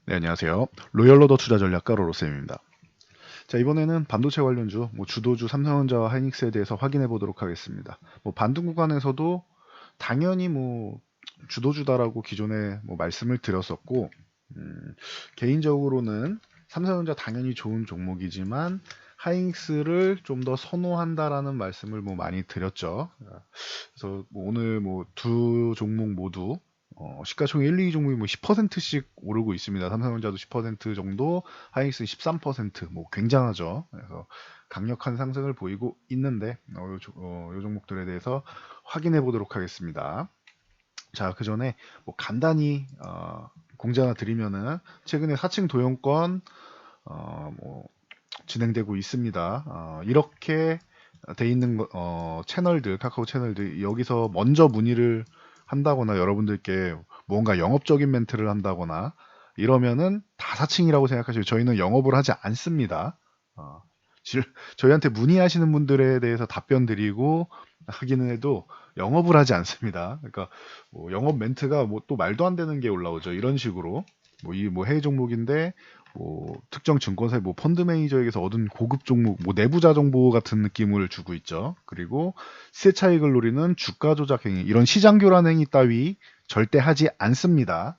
네, 안녕하세요. 로열로더 투자전략가 로로쌤입니다. 자, 이번에는 반도체 관련주, 주도주 삼성전자와 하이닉스에 대해서 확인해 보도록 하겠습니다. 반등 구간에서도 당연히 주도주다라고 기존에 말씀을 드렸었고, 음, 개인적으로는 삼성전자 당연히 좋은 종목이지만 하이닉스를 좀 더 선호한다라는 말씀을 많이 드렸죠. 그래서 오늘 두 종목 모두 시가총액 1, 2 종목이 10%씩 오르고 있습니다. 삼성전자도 10% 정도, 하이닉스는 13%, 굉장하죠. 그래서 강력한 상승을 보이고 있는데 요 종목들에 대해서 확인해 보도록 하겠습니다. 자, 그 전에 간단히 공지 하나 드리면은 최근에 4층 도용권 진행되고 있습니다. 이렇게 돼 있는 채널들, 카카오 채널들 여기서 먼저 문의를 한다거나 여러분들께 뭔가 영업적인 멘트를 한다거나 이러면은 다 사칭이라고 생각하시고 저희는 영업을 하지 않습니다. 어, 저희한테 문의하시는 분들에 대해서 답변 드리고 하기는 해도 영업을 하지 않습니다. 그러니까 영업 멘트가 또 말도 안 되는 게 올라오죠. 이런 식으로 이 해외 종목인데 특정 증권사의 펀드 매니저에게서 얻은 고급 종목, 내부자 정보 같은 느낌을 주고 있죠. 그리고 시세 차익을 노리는 주가 조작 행위, 이런 시장 교란 행위 따위 절대 하지 않습니다.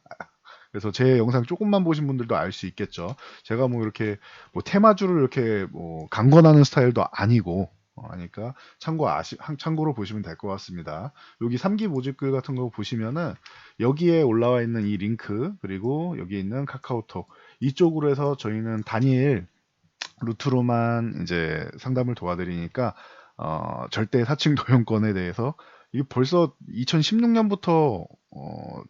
그래서 제 영상 조금만 보신 분들도 알 수 있겠죠. 제가 이렇게 테마주를 이렇게 강권하는 스타일도 아니고 하니까 참고로 보시면 될 것 같습니다. 여기 3기 모집글 같은 거 보시면은 여기에 올라와 있는 이 링크 그리고 여기 있는 카카오톡 이쪽으로 해서 저희는 단일 루트로만 이제 상담을 도와드리니까 절대 사칭 도용권에 대해서 이게 벌써 2016년부터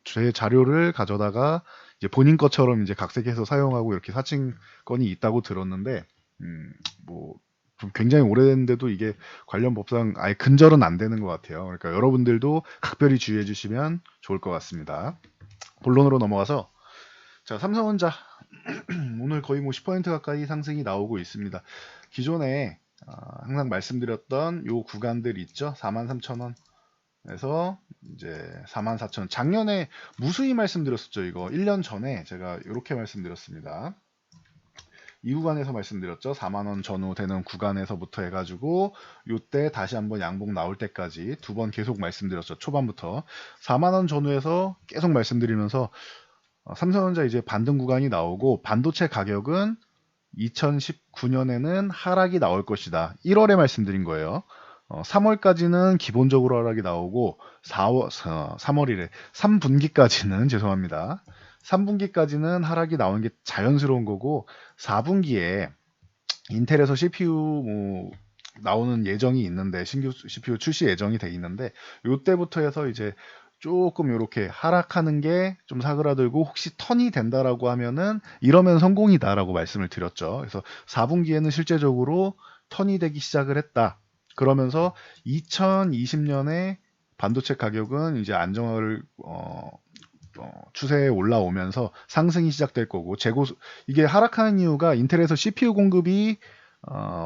제 자료를 가져다가 이제 본인 것처럼 이제 각색해서 사용하고 이렇게 사칭권이 있다고 들었는데 뭐 좀 굉장히 오래됐는데도 이게 관련 법상 아예 근절은 안 되는 것 같아요. 그러니까 여러분들도 각별히 주의해 주시면 좋을 것 같습니다. 본론으로 넘어가서 자, 삼성전자 오늘 거의 10% 가까이 상승이 나오고 있습니다. 기존에 항상 말씀드렸던 요 구간들 있죠. 43,000원에서 이제 44,000원. 작년에 무수히 말씀드렸었죠. 이거 1년 전에 제가 이렇게 말씀드렸습니다. 이 구간에서 말씀드렸죠. 4만원 전후 되는 구간에서부터 해가지고 요때 다시 한번 양봉 나올 때까지 두 번 계속 말씀드렸죠. 초반부터 4만원 전후에서 계속 말씀드리면서 삼성전자 이제 반등 구간이 나오고 반도체 가격은 2019년에는 하락이 나올 것이다. 1월에 말씀드린 거예요. 3월까지는 기본적으로 하락이 나오고 3월이래. 3분기까지는 죄송합니다. 3분기까지는 하락이 나오는 게 자연스러운 거고 4분기에 인텔에서 CPU 나오는 예정이 있는데 신규 CPU 출시 예정이 돼 있는데 요때부터 해서 이제 조금 이렇게 하락하는 게 좀 사그라들고 혹시 턴이 된다라고 하면은 이러면 성공이다라고 말씀을 드렸죠. 그래서 4분기에는 실제적으로 턴이 되기 시작을 했다. 그러면서 2020년에 반도체 가격은 이제 안정화를 추세에 올라오면서 상승이 시작될 거고 이게 하락하는 이유가 인텔에서 CPU 공급이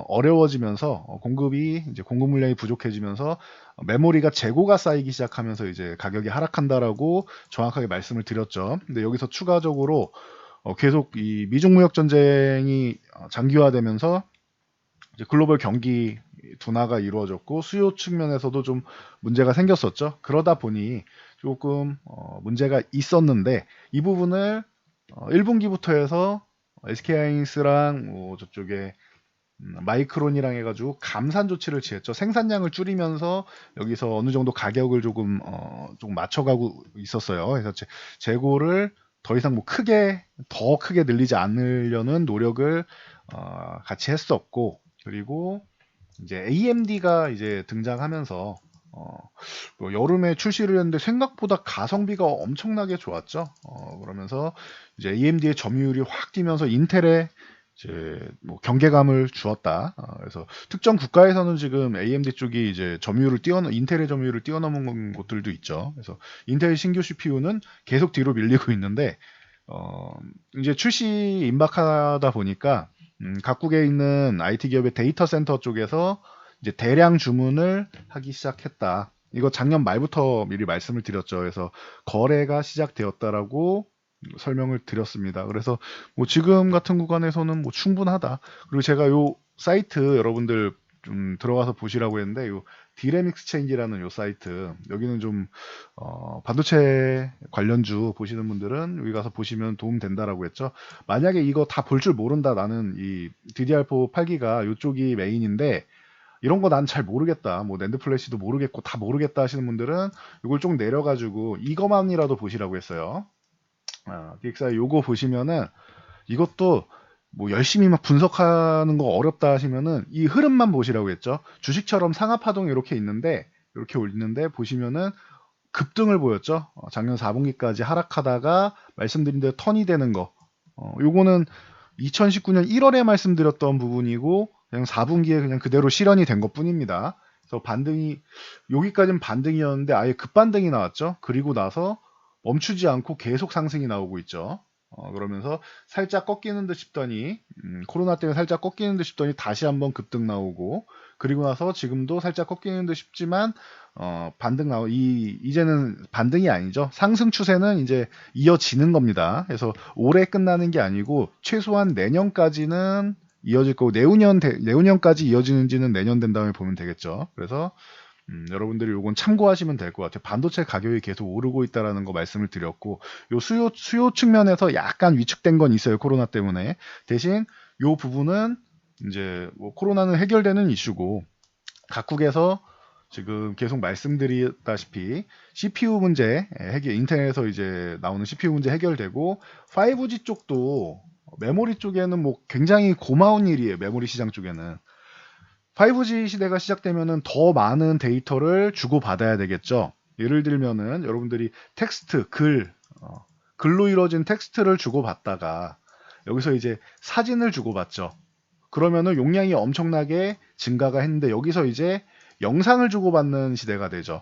어려워지면서 공급이 이제 공급 물량이 부족해지면서 메모리가 재고가 쌓이기 시작하면서 이제 가격이 하락한다라고 정확하게 말씀을 드렸죠. 근데 여기서 추가적으로 계속 이 미중 무역 전쟁이 장기화되면서 이제 글로벌 경기 둔화가 이루어졌고 수요 측면에서도 좀 문제가 생겼었죠. 그러다 보니 조금 문제가 있었는데 이 부분을 1분기부터 해서 SK하이닉스랑 저쪽에 마이크론이랑 해가지고 감산 조치를 취했죠. 생산량을 줄이면서 여기서 어느 정도 가격을 조금 맞춰가고 있었어요. 그래서 재고를 더 이상 더 크게 늘리지 않으려는 노력을 같이 했었고, 그리고 이제 AMD가 이제 등장하면서 여름에 출시를 했는데 생각보다 가성비가 엄청나게 좋았죠. 그러면서 이제 AMD의 점유율이 확 뛰면서 인텔에 이제 경계감을 주었다. 그래서 특정 국가에서는 지금 AMD 쪽이 이제 인텔의 점유율을 뛰어넘은 곳들도 있죠. 그래서 인텔 신규 CPU는 계속 뒤로 밀리고 있는데 이제 출시 임박하다 보니까 각국에 있는 IT 기업의 데이터 센터 쪽에서 이제 대량 주문을 하기 시작했다. 이거 작년 말부터 미리 말씀을 드렸죠. 그래서 거래가 시작되었다라고 설명을 드렸습니다. 그래서 뭐 지금 같은 구간에서는 뭐 충분하다. 그리고 제가 요 사이트 여러분들 좀 들어가서 보시라고 했는데 요 디램 익스체인지라는 요 사이트 여기는 좀 반도체 관련주 보시는 분들은 여기 가서 보시면 도움 된다라고 했죠. 만약에 이거 다 볼 줄 모른다, 나는 이 DDR4 8기가 요쪽이 메인인데 이런 거 난 잘 모르겠다, 뭐 낸드 플래시도 모르겠고 다 모르겠다 하시는 분들은 이걸 좀 내려가지고 이거만이라도 보시라고 했어요. DXI 요거 보시면은 이것도 뭐 열심히 막 분석하는 거 어렵다 하시면은 이 흐름만 보시라고 했죠. 주식처럼 상하파동 이렇게 있는데, 이렇게 올리는데 보시면은 급등을 보였죠. 작년 4분기까지 하락하다가 말씀드린 대로 턴이 되는 거. 요거는 2019년 1월에 말씀드렸던 부분이고 그냥 4분기에 그냥 그대로 실현이 된 것뿐입니다. 그래서 반등이 여기까지는 반등이었는데 아예 급반등이 나왔죠. 그리고 나서 멈추지 않고 계속 상승이 나오고 있죠. 그러면서 살짝 꺾이는 듯 싶더니 코로나 때문에 살짝 꺾이는 듯 싶더니 다시 한번 급등 나오고, 그리고 나서 지금도 살짝 꺾이는 듯 싶지만 반등 나오 이제는 반등이 아니죠. 상승 추세는 이제 이어지는 겁니다. 그래서 올해 끝나는 게 아니고 최소한 내년까지는 이어질 거고, 내후년까지 이어지는지는 내년 된 다음에 보면 되겠죠. 그래서 여러분들이 요건 참고하시면 될 것 같아요. 반도체 가격이 계속 오르고 있다라는 거 말씀을 드렸고, 요 수요 측면에서 약간 위축된 건 있어요. 코로나 때문에. 대신 요 부분은 이제 뭐 코로나는 해결되는 이슈고, 각국에서 지금 계속 말씀드렸다시피 CPU 문제 인텔에서 이제 나오는 CPU 문제 해결되고, 5G 쪽도 메모리 쪽에는 뭐 굉장히 고마운 일이에요. 메모리 시장 쪽에는 5G 시대가 시작되면은 더 많은 데이터를 주고받아야 되겠죠. 예를 들면은 여러분들이 텍스트, 글로 이루어진 텍스트를 주고받다가 여기서 이제 사진을 주고받죠. 그러면은 용량이 엄청나게 증가가 했는데 여기서 이제 영상을 주고받는 시대가 되죠.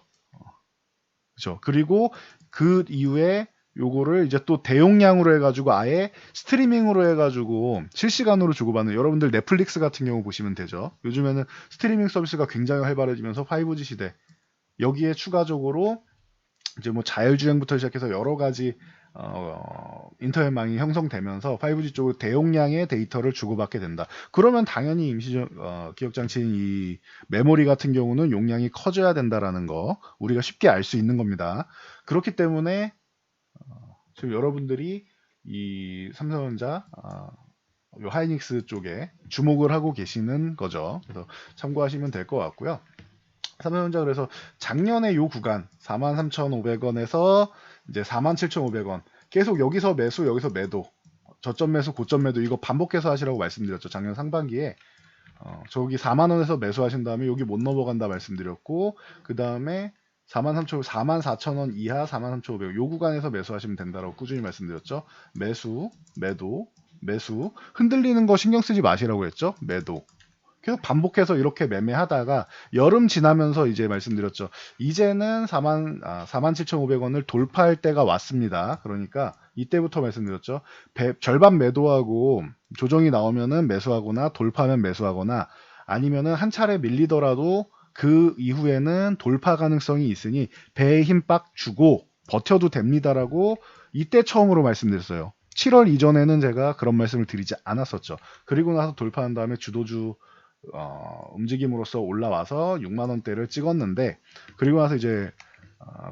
그렇죠. 그리고 그 이후에 요거를 이제 또 대용량으로 해가지고 아예 스트리밍으로 해가지고 실시간으로 주고받는, 여러분들 넷플릭스 같은 경우 보시면 되죠. 요즘에는 스트리밍 서비스가 굉장히 활발해지면서 5G 시대, 여기에 추가적으로 이제 뭐 자율주행부터 시작해서 여러 가지 인터넷망이 형성되면서 5G 쪽으로 대용량의 데이터를 주고받게 된다. 그러면 당연히 기억장치인 이 메모리 같은 경우는 용량이 커져야 된다라는 거 우리가 쉽게 알 수 있는 겁니다. 그렇기 때문에 지금 여러분들이 이 삼성전자 요 하이닉스 쪽에 주목을 하고 계시는 거죠. 그래서 참고하시면 될 것 같고요. 삼성전자 그래서 작년에 요 구간 43,500원에서 이제 47,500원 계속 여기서 매수 여기서 매도, 저점 매수 고점 매도 이거 반복해서 하시라고 말씀드렸죠. 작년 상반기에 저기 4만원에서 매수하신 다음에 여기 못 넘어간다 말씀드렸고, 그 다음에 44,000원 이하 43,500원 요 구간에서 매수하시면 된다라고 꾸준히 말씀드렸죠. 매수 매도 매수, 흔들리는 거 신경 쓰지 마시라고 했죠. 매도 계속 반복해서 이렇게 매매하다가 여름 지나면서 이제 말씀드렸죠. 이제는 47,500원을 돌파할 때가 왔습니다. 그러니까 이때부터 말씀드렸죠. 절반 매도하고 조정이 나오면은 매수하거나 돌파하면 매수하거나, 아니면은 한 차례 밀리더라도 그 이후에는 돌파 가능성이 있으니 배에 힘 빡 주고 버텨도 됩니다라고 이때 처음으로 말씀드렸어요. 7월 이전에는 제가 그런 말씀을 드리지 않았었죠. 그리고 나서 돌파한 다음에 주도주 움직임으로써 올라와서 6만 원대를 찍었는데, 그리고 나서 이제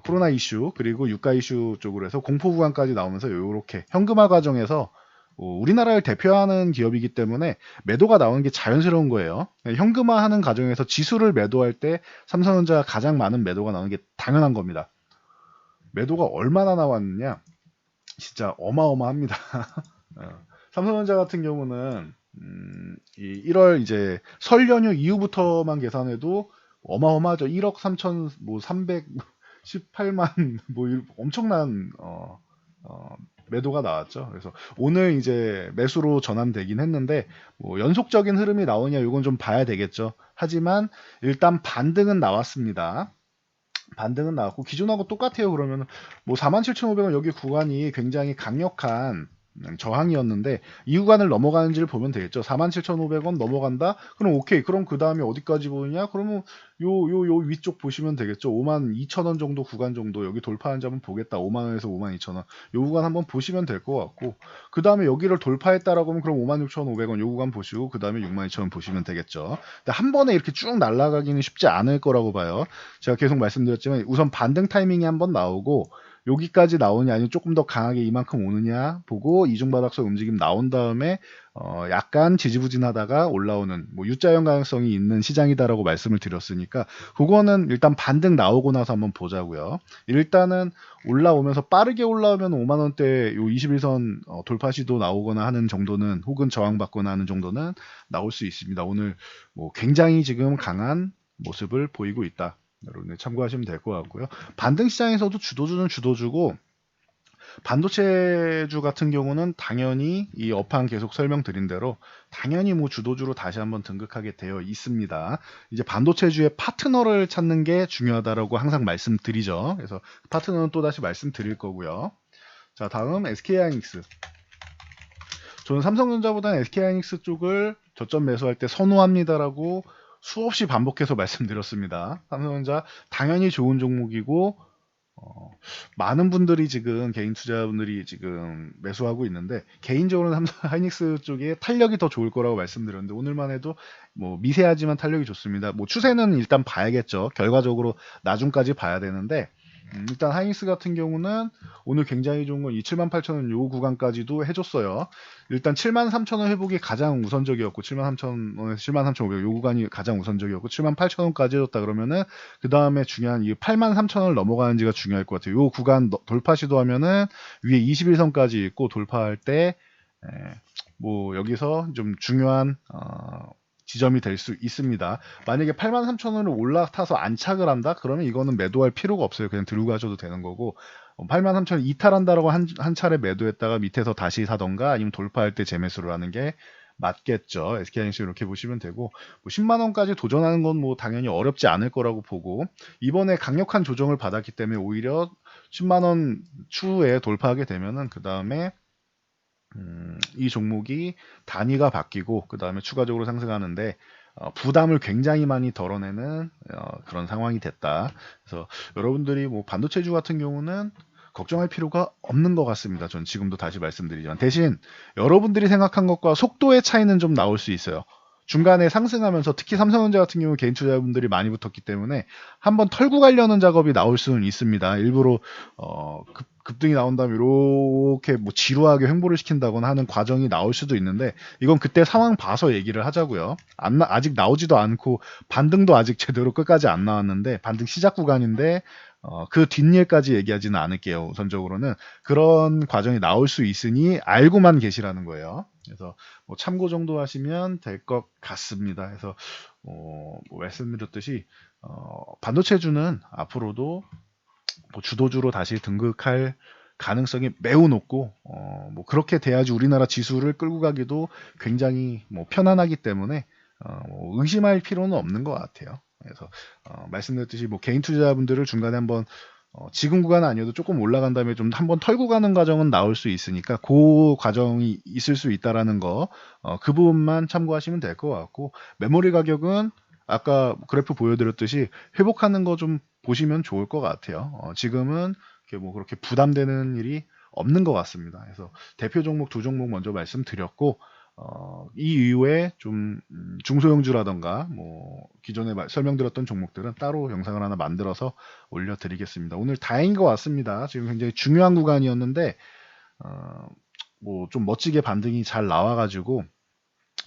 코로나 이슈 그리고 유가 이슈 쪽으로 해서 공포 구간까지 나오면서 이렇게 현금화 과정에서 우리나라를 대표하는 기업이기 때문에 매도가 나오는 게 자연스러운 거예요. 현금화하는 과정에서 지수를 매도할 때 삼성전자가 가장 많은 매도가 나오는 게 당연한 겁니다. 매도가 얼마나 나왔느냐, 진짜 어마어마합니다. 삼성전자 같은 경우는 이 1월 이제 설 연휴 이후부터만 계산해도 어마어마하죠. 1억 3천 뭐 318만 뭐 엄청난 매도가 나왔죠. 그래서 오늘 이제 매수로 전환되긴 했는데 뭐 연속적인 흐름이 나오냐 이건 좀 봐야 되겠죠. 하지만 일단 반등은 나왔습니다. 반등은 나왔고 기존하고 똑같아요. 그러면 뭐 47,500원 여기 구간이 굉장히 강력한 저항이었는데 이 구간을 넘어가는지를 보면 되겠죠. 47,500원 넘어간다? 그럼 오케이. 그럼 그 다음에 어디까지 보느냐? 그러면 요 위쪽 보시면 되겠죠. 52,000원 정도 구간 정도 여기 돌파하는지 한번 보겠다. 5만원에서 52,000원. 요 구간 한번 보시면 될 것 같고 그 다음에 여기를 돌파했다라고 하면 그럼 56,500원 요 구간 보시고 그 다음에 62,000원 보시면 되겠죠. 근데 한 번에 이렇게 쭉 날아가기는 쉽지 않을 거라고 봐요. 제가 계속 말씀드렸지만 우선 반등 타이밍이 한번 나오고 여기까지 나오냐 아니면 조금 더 강하게 이만큼 오느냐 보고 이중바닥성 움직임 나온 다음에 약간 지지부진하다가 올라오는 뭐 U자형 가능성이 있는 시장이다라고 말씀을 드렸으니까 그거는 일단 반등 나오고 나서 한번 보자고요. 일단은 올라오면서 빠르게 올라오면 5만원대 요 21선 돌파 시도 나오거나 하는 정도는 혹은 저항받거나 하는 정도는 나올 수 있습니다. 오늘 뭐 굉장히 지금 강한 모습을 보이고 있다. 여러분들 참고하시면 될 것 같고요. 반등 시장에서도 주도주는 주도주고 반도체주 같은 경우는 당연히 이 업황 계속 설명드린 대로 당연히 뭐 주도주로 다시 한번 등극하게 되어 있습니다. 이제 반도체주의 파트너를 찾는 게 중요하다라고 항상 말씀드리죠. 그래서 파트너는 또 다시 말씀드릴 거고요. 자, 다음 SK하이닉스. 저는 삼성전자보다는 SK하이닉스 쪽을 저점 매수할 때 선호합니다라고 수없이 반복해서 말씀드렸습니다. 삼성전자 당연히 좋은 종목이고 많은 분들이 지금 개인 투자분들이 지금 매수하고 있는데 개인적으로는 삼성 하이닉스 쪽에 탄력이 더 좋을 거라고 말씀드렸는데 오늘만 해도 뭐 미세하지만 탄력이 좋습니다. 뭐 추세는 일단 봐야겠죠. 결과적으로 나중까지 봐야 되는데 일단 하이닉스 같은 경우는 오늘 굉장히 좋은 건 이 78,000원 요 구간까지도 해줬어요. 일단 73,000원 회복이 가장 우선적이었고 73,000원에서 73,500원 요 구간이 가장 우선적이었고 78,000원까지 해줬다 그러면은 그 다음에 중요한 이 83,000원을 넘어가는지가 중요할 것 같아요. 요 구간 돌파 시도하면은 위에 21선까지 있고 돌파할 때 뭐 여기서 좀 중요한 지점이 될 수 있습니다. 만약에 83,000원을 올라타서 안착을 한다? 그러면 이거는 매도할 필요가 없어요. 그냥 들고 가셔도 되는 거고 83,000원 이탈한다라고 한 차례 매도했다가 밑에서 다시 사던가 아니면 돌파할 때 재매수를 하는 게 맞겠죠. SK하이닉스 이렇게 보시면 되고 뭐 10만 원까지 도전하는 건 뭐 당연히 어렵지 않을 거라고 보고 이번에 강력한 조정을 받았기 때문에 오히려 10만 원 추후에 돌파하게 되면은 그 다음에 이 종목이 단위가 바뀌고 그 다음에 추가적으로 상승하는데 부담을 굉장히 많이 덜어내는 그런 상황이 됐다. 그래서 여러분들이 뭐 반도체주 같은 경우는 걱정할 필요가 없는 것 같습니다. 전 지금도 다시 말씀드리지만 대신 여러분들이 생각한 것과 속도의 차이는 좀 나올 수 있어요. 중간에 상승하면서 특히 삼성전자 같은 경우 개인 투자분들이 많이 붙었기 때문에 한번 털고 가려는 작업이 나올 수는 있습니다. 일부러 급등이 나온 다음에 이렇게 뭐 지루하게 횡보를 시킨다거나 하는 과정이 나올 수도 있는데 이건 그때 상황 봐서 얘기를 하자고요. 아직 나오지도 않고 반등도 아직 제대로 끝까지 안 나왔는데 반등 시작 구간인데 그 뒷일까지 얘기하지는 않을게요. 우선적으로는 그런 과정이 나올 수 있으니 알고만 계시라는 거예요. 그래서 뭐 참고 정도 하시면 될 것 같습니다. 그래서 뭐 말씀드렸듯이 반도체주는 앞으로도 뭐 주도주로 다시 등극할 가능성이 매우 높고 뭐 그렇게 돼야지 우리나라 지수를 끌고 가기도 굉장히 뭐 편안하기 때문에 뭐 의심할 필요는 없는 것 같아요. 그래서 말씀드렸듯이 뭐 개인 투자자분들을 중간에 한번 지금 구간은 아니어도 조금 올라간 다음에 좀 한번 털고 가는 과정은 나올 수 있으니까 그 과정이 있을 수 있다라는 거 그 부분만 참고하시면 될 것 같고 메모리 가격은 아까 그래프 보여드렸듯이 회복하는 거 좀 보시면 좋을 것 같아요. 지금은 뭐 그렇게 부담되는 일이 없는 것 같습니다. 그래서 대표 종목 두 종목 먼저 말씀드렸고 이 이후에 좀 중소형주라던가 뭐 기존에 설명드렸던 종목들은 따로 영상을 하나 만들어서 올려드리겠습니다. 오늘 다행인 것 같습니다. 지금 굉장히 중요한 구간이었는데 뭐 좀 멋지게 반등이 잘 나와가지고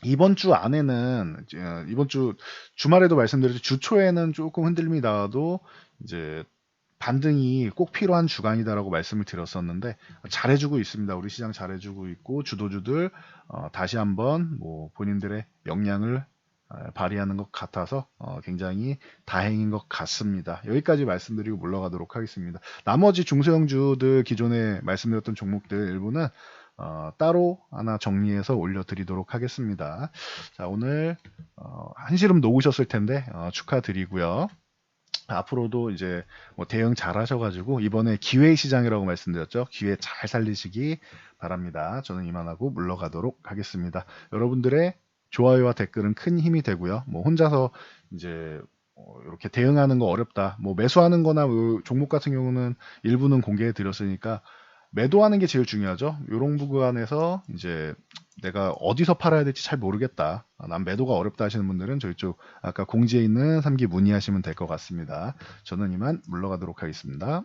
이번 주 안에는 이번 주 주말에도 말씀드렸죠. 주 초에는 조금 흔들림이 나와도 이제 반등이 꼭 필요한 주간이다라고 말씀을 드렸었는데 잘해주고 있습니다. 우리 시장 잘해주고 있고 주도주들 다시 한번 뭐 본인들의 역량을 발휘하는 것 같아서 굉장히 다행인 것 같습니다. 여기까지 말씀드리고 물러가도록 하겠습니다. 나머지 중소형주들 기존에 말씀드렸던 종목들 일부는 따로 하나 정리해서 올려드리도록 하겠습니다. 자, 오늘 한시름 녹으셨을 텐데 축하드리고요. 앞으로도 이제 뭐 대응 잘 하셔가지고 이번에 기회 시장이라고 말씀드렸죠. 기회 잘 살리시기 바랍니다. 저는 이만하고 물러가도록 하겠습니다. 여러분들의 좋아요와 댓글은 큰 힘이 되고요. 뭐 혼자서 이제 이렇게 대응하는 거 어렵다. 뭐 매수하는 거나 종목 같은 경우는 일부는 공개해 드렸으니까 매도하는 게 제일 중요하죠. 요런 구간에서 이제 내가 어디서 팔아야 될지 잘 모르겠다. 난 매도가 어렵다 하시는 분들은 저희 쪽 아까 공지에 있는 3기 문의하시면 될 것 같습니다. 저는 이만 물러가도록 하겠습니다.